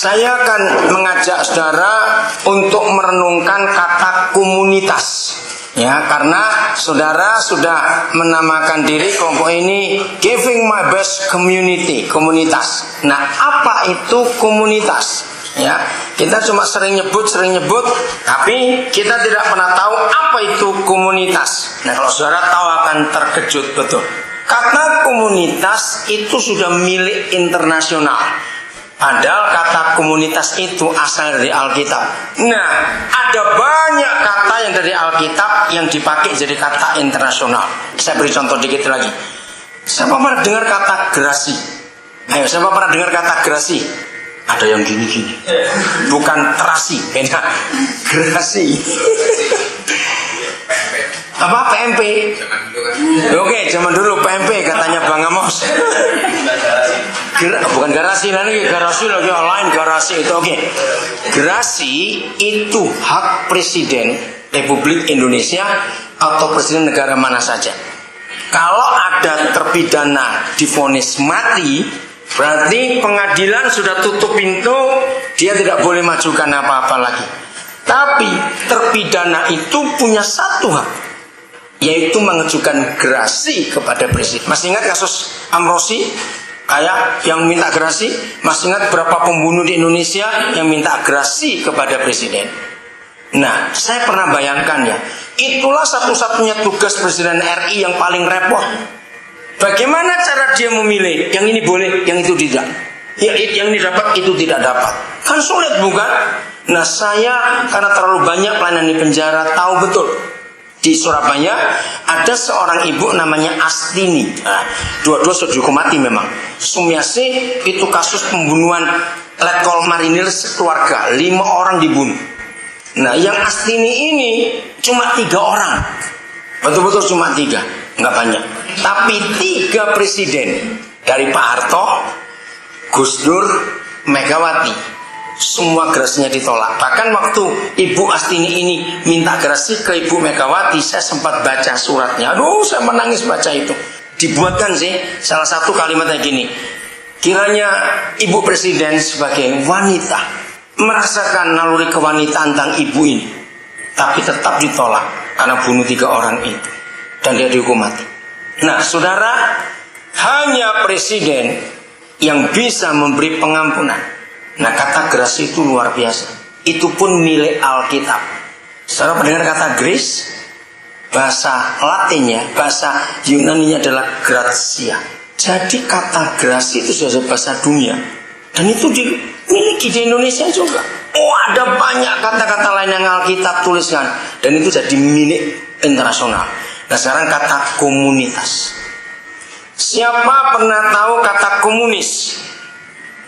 Saya akan mengajak saudara untuk merenungkan kata komunitas. Ya, karena saudara sudah menamakan diri kelompok ini Giving My Best Community, komunitas. Nah, apa itu komunitas? Ya, kita cuma sering nyebut, tapi kita tidak pernah tahu apa itu komunitas. Nah, kalau saudara tahu akan terkejut betul. Kata komunitas itu sudah milik internasional. Padahal kata komunitas itu asal dari Alkitab. Nah, ada banyak kata yang dari Alkitab yang dipakai jadi kata internasional. Saya beri contoh dikit lagi. Siapa pernah dengar kata gerasi? Ayo, siapa pernah dengar kata gerasi? Ada yang gini-gini. Bukan terasi, beda. Gerasi. Apa PMP? Oke, zaman dulu PMP katanya Bang Amos. Bukan garasi lagi lain garasi itu. Oke. Gerasi itu hak presiden Republik Indonesia atau presiden negara mana saja. Kalau ada terpidana divonis mati, berarti pengadilan sudah tutup pintu, dia tidak boleh majukan apa-apa lagi. Tapi terpidana itu punya satu hak, yaitu mengajukan gerasi kepada presiden. Masih ingat kasus Amrosi? Kayak yang minta gerasi? Masih ingat berapa pembunuh di Indonesia yang minta gerasi kepada presiden? Nah, saya pernah bayangkan ya, itulah satu-satunya tugas presiden RI yang paling repot. Bagaimana cara dia memilih? Yang ini boleh, yang itu tidak. Yang ini dapat, itu tidak dapat. Kan sulit bukan? Nah, saya karena terlalu banyak pelayanan di penjara tahu betul. Di Surabaya ada seorang ibu namanya Astini. Nah, dua-dua sudah dihukum mati memang. Sumiasi itu kasus pembunuhan letkol marinir sekeluarga, 5 orang dibunuh. Nah, yang Astini ini cuma 3 orang. Betul-betul cuma 3, nggak banyak. Tapi 3 presiden dari Pak Harto, Gus Dur, Megawati. Semua gerasinya ditolak. Bahkan waktu Ibu Astini ini minta gerasi ke Ibu Megawati, saya sempat baca suratnya. Aduh, saya menangis baca itu. Dibuatkan sih salah satu kalimatnya gini: kiranya Ibu Presiden sebagai wanita merasakan naluri kewanitaan tentang ibu ini, tapi tetap ditolak karena bunuh 3 orang itu, dan dia dihukum mati. Nah, saudara, hanya presiden yang bisa memberi pengampunan. Nah, kata gerasi itu luar biasa. Itu pun milik Alkitab. Saudara mendengar kata grace? Bahasa Latinnya, bahasa Yunaninya adalah gratia. Jadi kata gerasi itu sudah bahasa dunia. Dan itu dimiliki di Indonesia juga. Oh, ada banyak kata-kata lain yang Alkitab tuliskan. Dan itu jadi milik internasional. Nah, sekarang kata komunitas. Siapa pernah tahu kata komunis?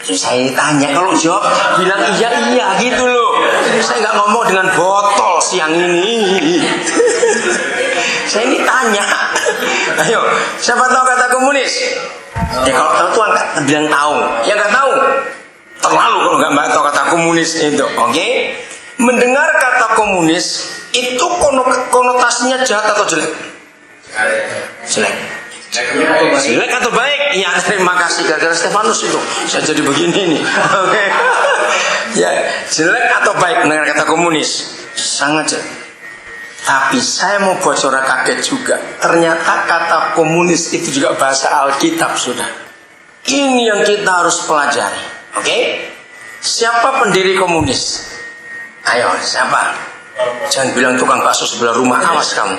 Saya tanya, kalau jawab bilang iya gitu loh. Saya nggak ngomong dengan botol siang ini. Saya ini tanya. Ayo, siapa tahu kata komunis? Ya kalau tahu tuh angkat bilang tahu. Ya nggak tahu, terlalu kalau nggak tahu kata komunis itu. Oke? Mendengar kata komunis itu konotasinya jahat atau jelek? Jelek. Jelek atau baik? Ya, terima kasih. Gara-gara Stefanus itu saya jadi begini nih. Oke. Ya, jelek atau baik mendengar kata komunis? Sangat jelek. Tapi saya mau bocor kaget juga. Ternyata kata komunis itu juga bahasa Alkitab, sudah. Ini yang kita harus pelajari. Oke? Siapa pendiri komunis? Ayo, siapa? Jangan bilang tukang bakso sebelah rumah, awas kamu.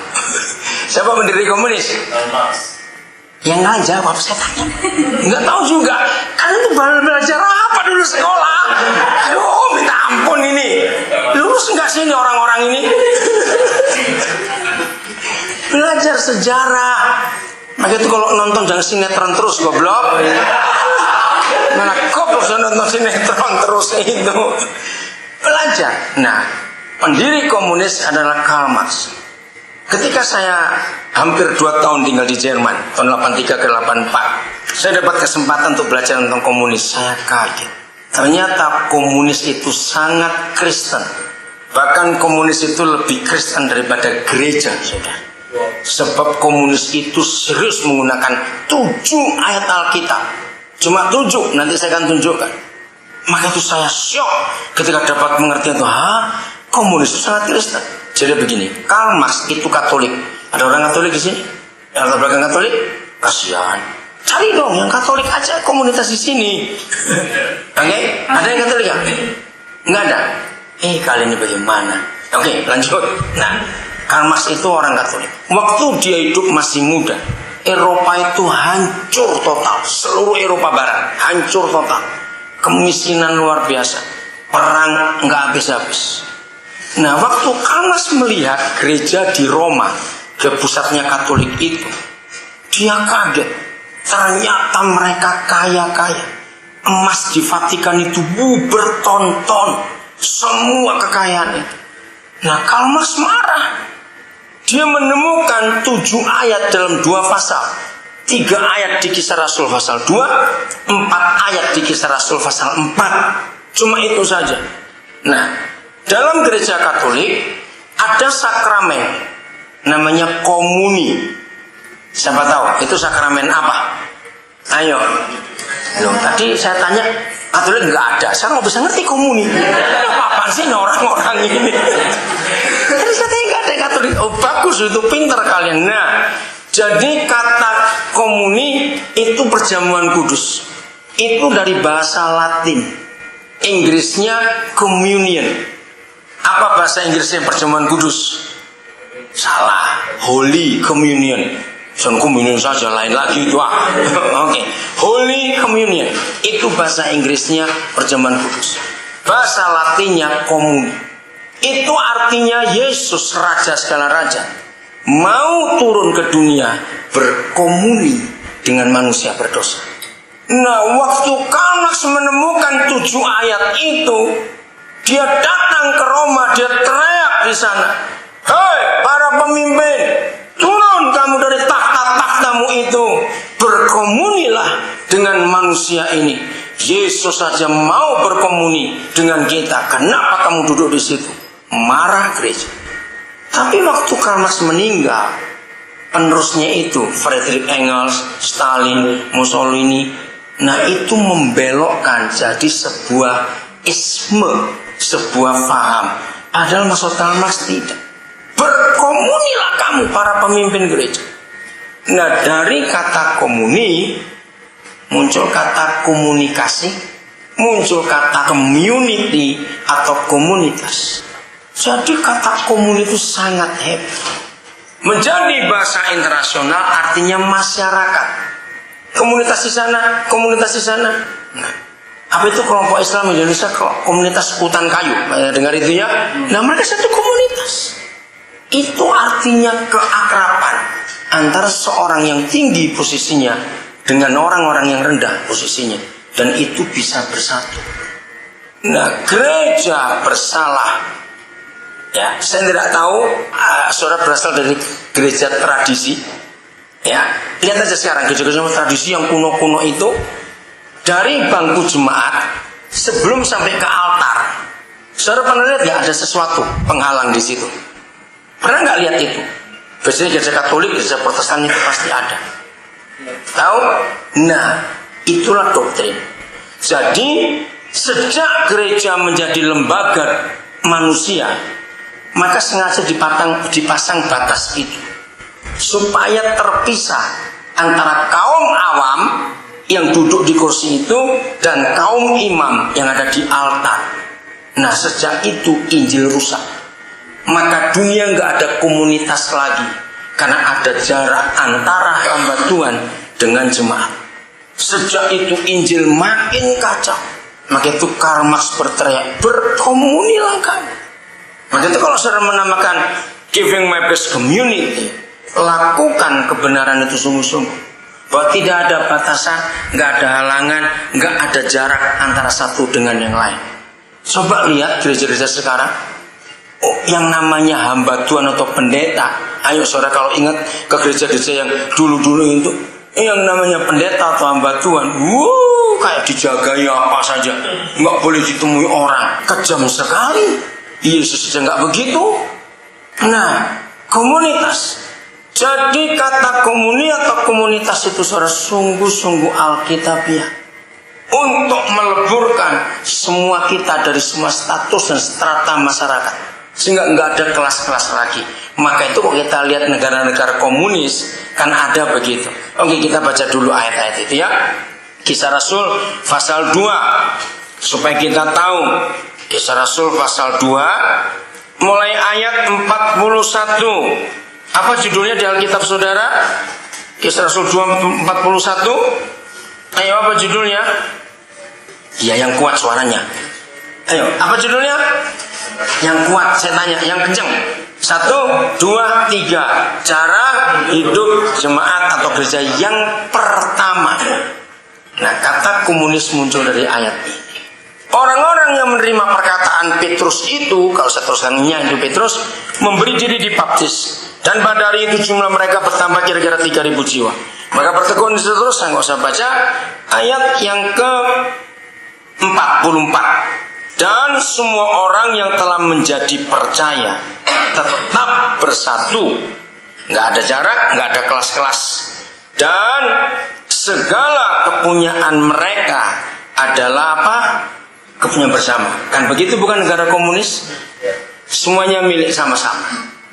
Siapa pendiri komunis? Yang nggak jawab, saya tanya. Nggak tahu juga. Kalian tuh belajar apa dulu sekolah? Aduh, minta ampun ini. Lulus nggak sih ini orang-orang ini? Belajar sejarah. Makanya itu kalau nonton jangan sinetron terus, goblok. Mana goblok jangan nonton sinetron terus itu. Belajar. Nah, pendiri komunis adalah Karl Marx. Ketika saya hampir 2 tahun tinggal di Jerman, tahun 83 ke 84, saya dapat kesempatan untuk belajar tentang komunis. Saya kaget. Ternyata komunis itu sangat Kristen. Bahkan komunis itu lebih Kristen daripada gereja, saudara. Sebab komunis itu serius menggunakan 7 ayat Alkitab. Cuma 7, nanti saya akan tunjukkan. Maka itu saya syok ketika dapat mengerti itu, komunis itu sangat Kristen. Jadi begini, Karl Marx itu Katolik. Ada orang Katolik di sini? Yang latar belakang Katolik? Kasihan. Cari dong yang Katolik aja komunitas di sini. Oke? Ada yang Katolik ya? Nggak ada. Kali ini bagaimana? Oke, lanjut. Nah, Karl Marx itu orang Katolik. Waktu dia hidup masih muda, Eropa itu hancur total. Seluruh Eropa Barat hancur total. Kemiskinan luar biasa. Perang nggak habis-habis. Nah, waktu Karl Marx melihat gereja di Roma, ke pusatnya Katolik itu, dia kaget. Ternyata mereka kaya-kaya. Emas di Vatikan itu berton-ton. Semua kekayaan itu. Nah, Karl Marx marah. Dia menemukan 7 ayat dalam 2 pasal. 3 ayat di Kisah Rasul pasal 2, 4 ayat di Kisah Rasul pasal 4. Cuma itu saja. Nah, dalam gereja Katolik ada sakramen namanya komuni. Siapa tahu itu sakramen apa? Ayo. Loh, tadi saya tanya Katolik nggak ada. Saya nggak bisa ngerti komuni. Apa sih orang-orang ini? Tadi katanya nggak ada Katolik. Oh bagus, itu pintar kalian. Nah, jadi kata komuni itu perjamuan kudus. Itu dari bahasa Latin. Inggrisnya communion. Apa bahasa Inggrisnya perjamuan kudus? Salah. Holy communion. Son communion saja, lain lagi itu. Oke. Holy communion. Itu bahasa Inggrisnya perjamuan kudus. Bahasa Latinnya komuni. Itu artinya Yesus Raja segala raja mau turun ke dunia berkomuni dengan manusia berdosa. Nah, waktu Karl Marx menemukan 7 ayat itu, dia datang ke Roma, dia teriak di sana, "Hei para pemimpin, turun kamu dari tahta-tahtamu itu, berkomunilah dengan manusia ini. Yesus saja mau berkomuni dengan kita. Kenapa kamu duduk di situ?" Marah gereja. Tapi waktu Karl Marx meninggal, penerusnya itu Friedrich Engels, Stalin, Mussolini, nah itu membelokkan jadi sebuah isme, sebuah faham. Padahal maksud Karl Marx tidak. Berkomunilah kamu para pemimpin gereja. Nah, dari kata komuni muncul kata komunikasi, muncul kata community atau komunitas. Jadi kata komunitas sangat hebat. Menjadi bahasa internasional artinya masyarakat. Komunitas di sana, komunitas di sana. Nah, apa itu kelompok Islam Indonesia? Komunitas hutan kayu. Dengar itu ya? Nah, mereka satu komunitas. Itu artinya keakraban antara seorang yang tinggi posisinya dengan orang-orang yang rendah posisinya, dan itu bisa bersatu. Nah, gereja bersalah. Ya, saya tidak tahu saudara berasal dari gereja tradisi. Ya, lihat aja sekarang gereja-gereja tradisi yang kuno-kuno itu, dari bangku jemaat sebelum sampai ke altar. Saudara pernah lihat nggak ada sesuatu penghalang di situ? Pernah nggak lihat itu? Biasanya gereja Katolik, gereja Protestan itu pasti ada. Tahu? Nah, itulah doktrin. Jadi sejak gereja menjadi lembaga manusia, maka sengaja dipasang batas itu supaya terpisah antara kaum awam yang duduk di kursi itu dan kaum imam yang ada di altar. Nah, sejak itu Injil rusak. Maka dunia nggak ada komunitas lagi karena ada jarak antara hamba Tuhan dengan jemaat. Sejak itu Injil makin kacau. Maka itu Karl Marx berteriak, berkomunilah kamu. Maka itu kalau saudara menamakan giving my best community, lakukan kebenaran itu sungguh-sungguh. Bahwa tidak ada batasan, nggak ada halangan, nggak ada jarak antara satu dengan yang lain. Coba lihat gereja-gereja sekarang, yang namanya hamba Tuhan atau pendeta. Ayo saudara kalau ingat ke gereja-gereja yang dulu-dulu itu, yang namanya pendeta atau hamba Tuhan, kayak dijagai apa saja, nggak boleh ditemui orang, kejam sekali. Yesus saja nggak begitu. Nah, komunitas. Jadi kata komuni atau komunitas itu saudara sungguh-sungguh alkitabiah. untuk meleburkan semua kita dari semua status dan strata masyarakat, sehingga nggak ada kelas-kelas lagi. Maka itu kalau kita lihat negara-negara komunis kan ada begitu. Oke, kita baca dulu ayat-ayat itu ya. Kisah Rasul pasal 2 supaya kita tahu. Kisah Rasul pasal 2 mulai ayat 41. Apa judulnya di Alkitab saudara? Kisah Rasul 2 41. Ayo, apa judulnya? Ya, yang kuat suaranya. Ayo, apa judulnya? Yang kuat, saya tanya, yang kencang. 1, 2, 3. Cara hidup jemaat atau gereja yang pertama. Nah, kata komunis muncul dari ayat ini. Orang-orang yang menerima perkataan Petrus itu, kalau saya teruskannya itu Petrus, memberi diri dibaptis. Dan pada hari itu jumlah mereka bertambah kira-kira 3.000 jiwa. Maka bertekun terus, saya nggak usah baca ayat yang ke-44. Dan semua orang yang telah menjadi percaya tetap bersatu, nggak ada jarak, nggak ada kelas-kelas, dan segala kepunyaan mereka adalah apa? Kepunyaan bersama. Kan begitu, bukan negara komunis? Semuanya milik sama-sama.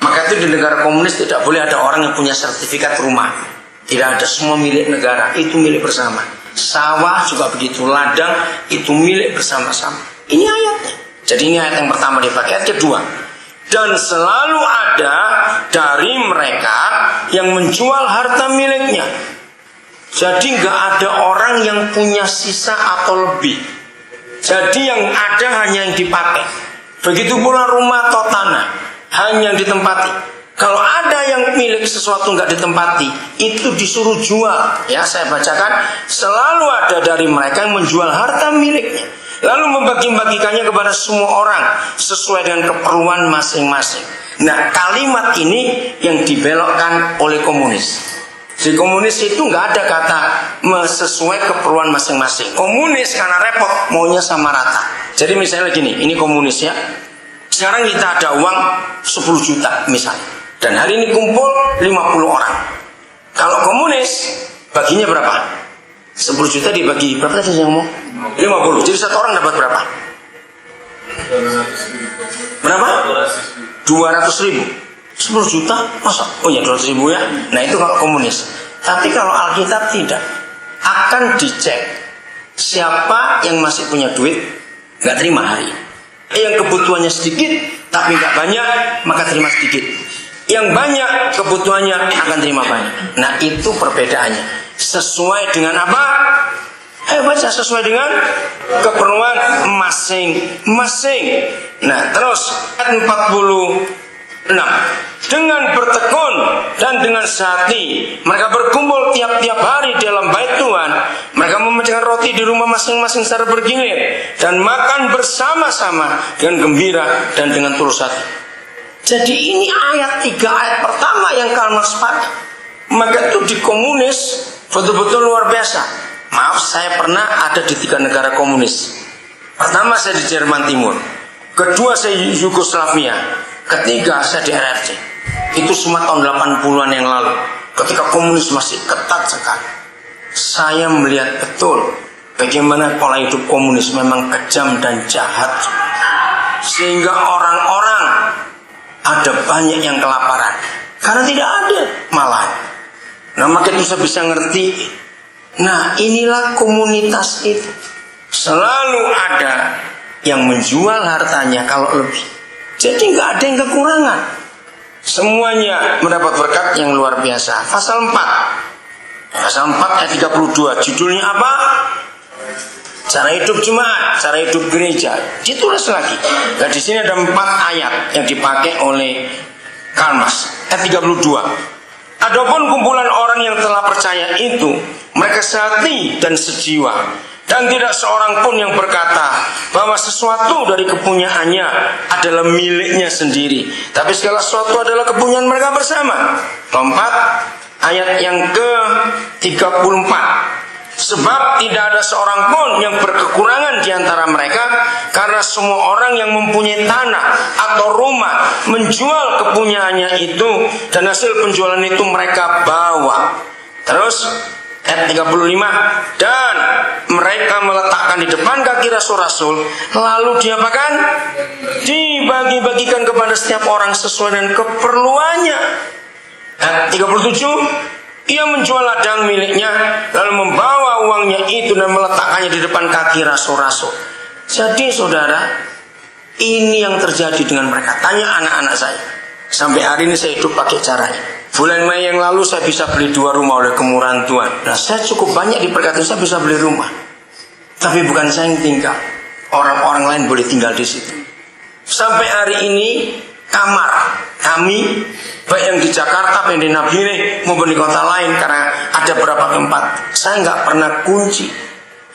Maka itu di negara komunis tidak boleh ada orang yang punya sertifikat rumah. Tidak ada, semua milik negara, itu milik bersama. Sawah juga begitu, ladang itu milik bersama-sama. Ini ayatnya. Jadi ini ayat yang pertama dipakai. Ayat kedua, dan selalu ada dari mereka yang menjual harta miliknya. Jadi nggak ada orang yang punya sisa atau lebih. Jadi yang ada hanya yang dipakai. Begitu pula rumah atau tanah, hanya yang ditempati. Kalau ada yang milik sesuatu nggak ditempati, itu disuruh jual. Ya, saya bacakan. Selalu ada dari mereka yang menjual harta miliknya, lalu membagi-bagikannya kepada semua orang sesuai dengan keperluan masing-masing. Nah, kalimat ini yang dibelokkan oleh komunis. Di komunis itu nggak ada kata sesuai keperluan masing-masing. Komunis karena repot, maunya sama rata. Jadi misalnya gini, ini komunis ya. Sekarang kita ada uang 10 juta misalnya, dan hari ini kumpul 50 orang. Kalau komunis baginya berapa? 10 juta dibagi berapa tadi yang mau? 50. Jadi satu orang dapat berapa? Berapa? 200.000. 10 juta masa? Oh ya, 200.000 ya. Nah, itu kalau komunis. Tapi kalau Alkitab tidak, akan dicek siapa yang masih punya duit, nggak terima hari. Yang kebutuhannya sedikit tapi nggak banyak, maka terima sedikit. Yang banyak kebutuhannya akan terima banyak. Nah, itu perbedaannya. Sesuai dengan apa? Baca, sesuai dengan keperluan masing-masing. Nah, terus ayat 46. Dengan bertekun dan dengan sehati mereka berkumpul tiap-tiap hari dalam bait Tuhan. Mereka memecahkan roti di rumah masing-masing secara bergilir dan makan bersama-sama dengan gembira dan dengan tulus hati. Jadi ini ayat 3 ayat pertama yang Karl Marx pakai. Maka itu di komunis betul-betul luar biasa. Maaf, saya pernah ada di 3 negara komunis. Pertama saya di Jerman Timur, kedua saya di Yugoslavia, ketiga saya di RRC. Itu semua tahun 80-an yang lalu, ketika komunis masih ketat sekali. Saya melihat betul bagaimana pola hidup komunis memang kejam dan jahat, sehingga orang-orang ada banyak yang kelaparan karena tidak ada malah. Nah, maka itu saya bisa ngerti. Nah, inilah komunitas itu. Selalu ada yang menjual hartanya kalau lebih. Jadi nggak ada yang kekurangan. Semuanya mendapat berkat yang luar biasa. Pasal 4 ayat 32. Judulnya apa? Cara hidup jemaat, cara hidup gereja. Ditulis lagi. Nah, di sini ada 4 ayat yang dipakai oleh Karl Marx. Ayat 32. Adapun kumpulan orang yang telah percaya itu, mereka sehati dan sejiwa, dan tidak seorang pun yang berkata bahwa sesuatu dari kepunyaannya adalah miliknya sendiri, tapi segala sesuatu adalah kepunyaan mereka bersama. 4 ayat yang ke-34. Sebab tidak ada seorang pun yang berkekurangan di antara mereka, karena semua orang yang mempunyai tanah atau rumah menjual kepunyaannya itu, dan hasil penjualan itu mereka bawa. Terus Ayat 35, dan mereka meletakkan di depan kaki rasul-rasul, lalu diapakan? Dibagi-bagikan kepada setiap orang sesuai dengan keperluannya. Ayat 37, ia menjual ladang miliknya, lalu membawa uangnya itu dan meletakkannya di depan kaki rasul-rasul. Jadi saudara, ini yang terjadi dengan mereka. Tanya anak-anak saya. Sampai hari ini saya hidup pakai caranya. Bulan Mei yang lalu saya bisa beli 2 rumah oleh kemurahan Tuhan. Nah, saya cukup banyak diberkati, saya bisa beli rumah. Tapi bukan saya yang tinggal. Orang-orang lain boleh tinggal di situ. Sampai hari ini kamar kami, baik yang di Jakarta, baik yang di Nabire, maupun di kota lain, karena ada beberapa tempat, saya nggak pernah kunci.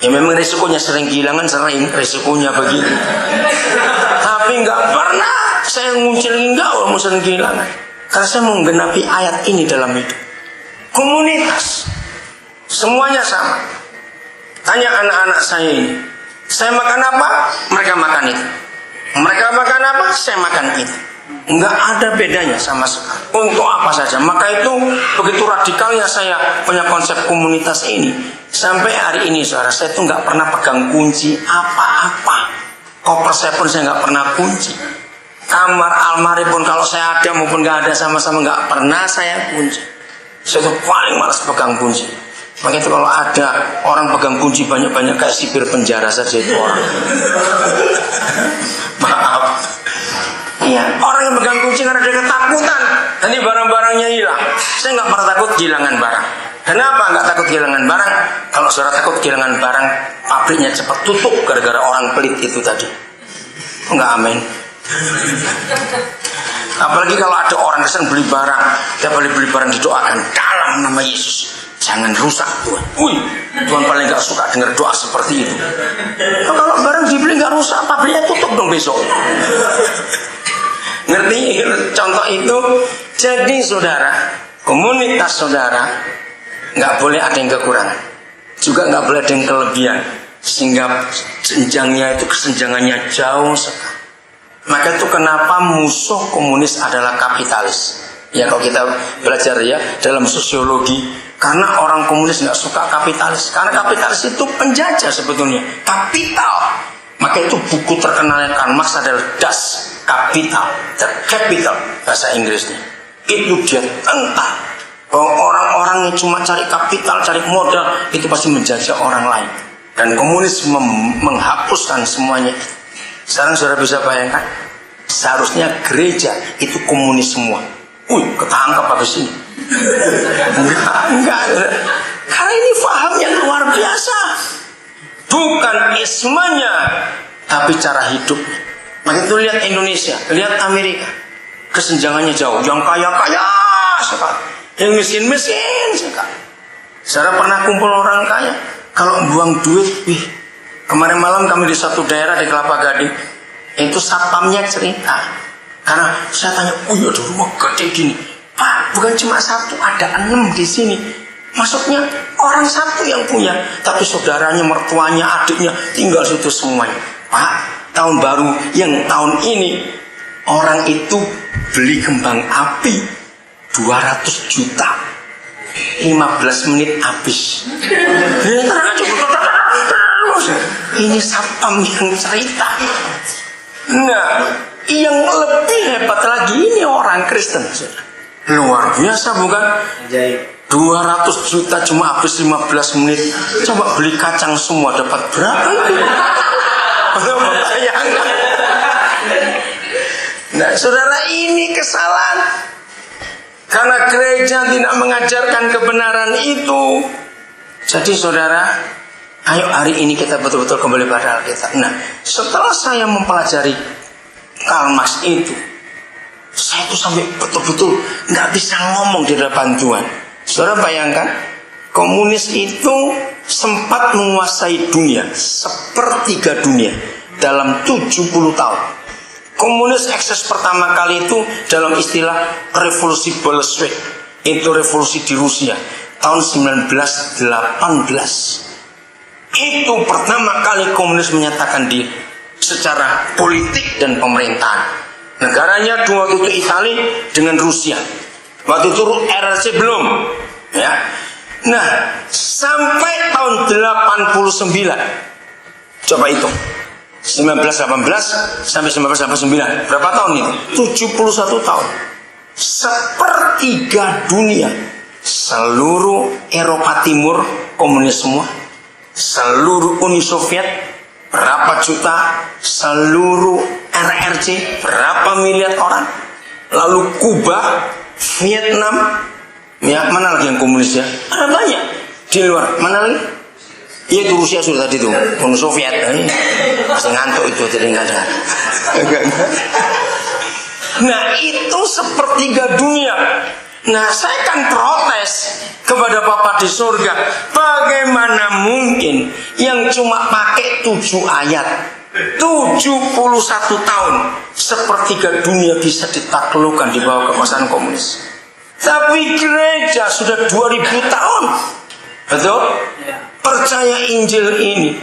Ya memang resikonya sering kehilangan, sering resikonya begitu. Tapi nggak pernah saya ngunci lagi, nggak mau sering kehilangan. Karena saya menggenapi ayat ini dalam hidup. Komunitas semuanya sama. Tanya anak-anak saya ini, saya makan apa? Mereka makan itu. Mereka makan apa? Saya makan itu. Enggak ada bedanya sama sekali. Untuk apa saja. Maka itu begitu radikalnya saya punya konsep komunitas ini. Sampai hari ini saudara, saya itu nggak pernah pegang kunci apa-apa. Koper saya pun saya nggak pernah kunci. Kamar almari pun kalau saya ada maupun nggak ada, sama-sama nggak pernah saya kunci. Saya tuh paling malas pegang kunci. Makanya itu kalau ada orang pegang kunci banyak-banyak kayak sipir penjara saja itu orang. Maaf. Iya, orang yang pegang kunci karena dia ketakutan nanti barang-barangnya hilang. Saya nggak pernah takut kehilangan barang. Kenapa nggak takut kehilangan barang? Kalau saudara takut kehilangan barang, pabriknya cepat tutup gara-gara orang pelit itu tadi. Enggak, amin. Apalagi kalau ada orang kesan beli barang, dia beli barang didoakan dalam nama Yesus, jangan rusak Tuhan. Tuhan paling gak suka dengar doa seperti itu. Kalau barang dibeli gak rusak, pabriknya tutup dong besok. Ngerti contoh itu? Jadi saudara, komunitas saudara gak boleh ada yang kekurangan, juga gak boleh ada yang kelebihan, sehingga jenjangnya itu kesenjangannya jauh sekali. Maka itu kenapa musuh komunis adalah kapitalis. Ya kalau kita belajar ya dalam sosiologi, karena orang komunis nggak suka kapitalis, karena kapitalis itu penjajah sebetulnya, kapital. Maka itu buku terkenalnya Karl Marx adalah Das Kapital, The Capital bahasa Inggrisnya. Itu dia tentang bahwa orang-orang yang cuma cari kapital, cari modal, itu pasti menjajah orang lain. Dan komunis menghapuskan semuanya. Sekarang saudara bisa bayangkan, seharusnya gereja itu komunis semua. Ketangkap habis ini. Enggak. Karena ini paham yang luar biasa. Bukan ismanya, tapi cara hidupnya. Maka itu lihat Indonesia, lihat Amerika. Kesenjangannya jauh. Yang kaya-kaya sekali, yang miskin-miskin sekali. Saudara pernah kumpul orang kaya, kalau buang duit, kemarin malam kami di satu daerah di Kelapa Gading, itu satpamnya cerita. Karena saya tanya, ada rumah gede gini. Pak, bukan cuma satu, ada 6 di sini. Maksudnya orang satu yang punya, tapi saudaranya, mertuanya, adiknya tinggal situ semuanya. Pak, tahun baru yang tahun ini orang itu beli kembang api 200 juta. 15 menit habis. Ini satpam yang cerita. Nah, yang lebih hebat lagi ini orang Kristen. Luar biasa bukan? 200 juta cuma habis 15 menit. Coba beli kacang semua dapat berapa? Nah, saudara, ini kesalahan. Karena gereja tidak mengajarkan kebenaran itu. Jadi saudara, ayo hari ini kita betul-betul kembali pada Alkitab. Nah, setelah saya mempelajari Karl Marx itu, saya tuh sampai betul-betul nggak bisa ngomong di depan Tuhan. Saudara bayangkan, komunis itu sempat menguasai dunia, sepertiga dunia dalam 70 tahun. Komunis eksis pertama kali itu dalam istilah revolusi Bolshevik. Itu revolusi di Rusia tahun 1918. Itu pertama kali komunis menyatakan diri secara politik dan pemerintahan. Negaranya dua waktu itu Italia dengan Rusia. Waktu itu RRC belum, ya. Nah, sampai tahun 89, coba hitung, 1918 sampai 1989, berapa tahun itu? 71 tahun. Sepertiga dunia, seluruh Eropa Timur komunis semua, seluruh Uni Soviet berapa juta, seluruh RRC berapa miliar orang, lalu Kuba, Vietnam, ya mana lagi yang komunis ya? Ada banyak di luar. Mana lagi? Ya itu Rusia sudah tadi tuh, Uni Soviet. Masih ngantuk itu jadi nggak ada. Nah itu sepertiga dunia. Nah saya kan protes kepada Bapa di surga. Bagaimana mungkin yang cuma pakai 7 ayat, 71 tahun, sepertiga dunia bisa ditaklukkan di bawah kekuasaan komunis. Tapi gereja sudah 2000 tahun, betul? Percaya Injil ini.